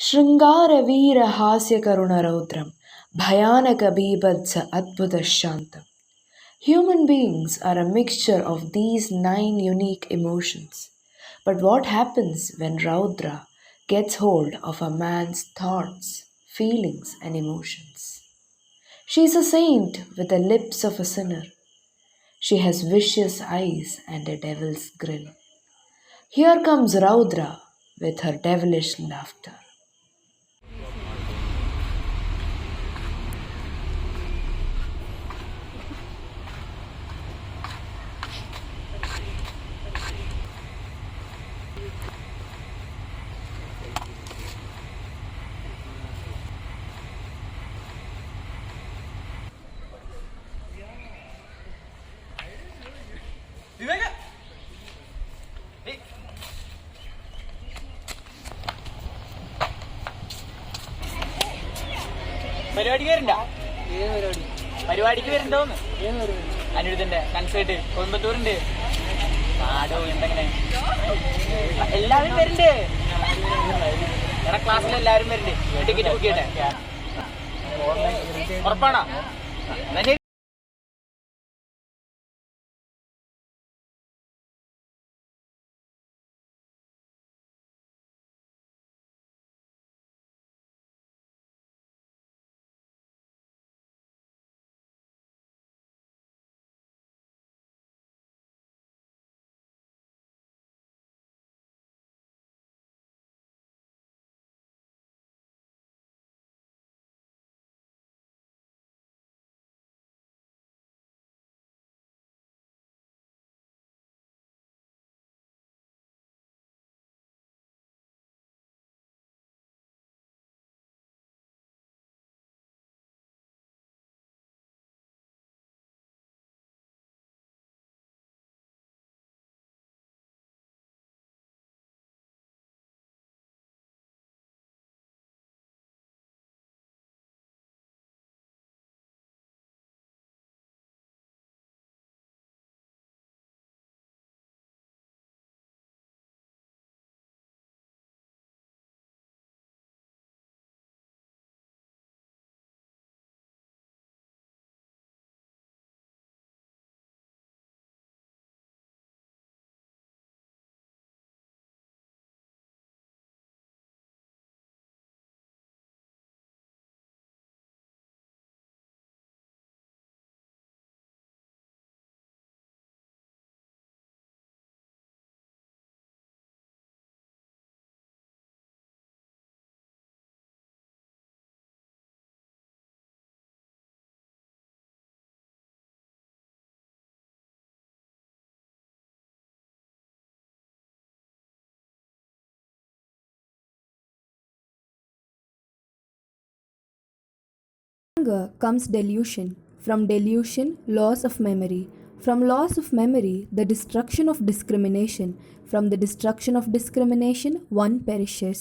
Shringaravira-hasya-karuna-raudram, bhayanaka-bibhadsa adbhuta-shantam. Human beings are a mixture of these 9 unique emotions. But what happens when Raudra gets hold of a man's thoughts, feelings, and emotions? She is a saint with the lips of a sinner. She has vicious eyes and a devil's grin. Here comes Raudra with her devilish laughter. പരിപാടിക്ക് വരണ്ട പരിപാടിക്ക് വരണ്ടോന്ന് അനിരുദ്ധന്റെ concert കോയമ്പത്തൂരുണ്ട് പാടോ എന്തെങ്ങനെ എല്ലാവരും വരണ്ട് എടാ ക്ലാസ്സിൽ എല്ലാവരും വരണ്ട് ടിക്കറ്റ് ബുക്ക് ചെയ്യട്ടെ ഉറപ്പാണോ? Anger comes delusion. From delusion, loss of memory. From loss of memory, the destruction of discrimination. From the destruction of discrimination, one perishes.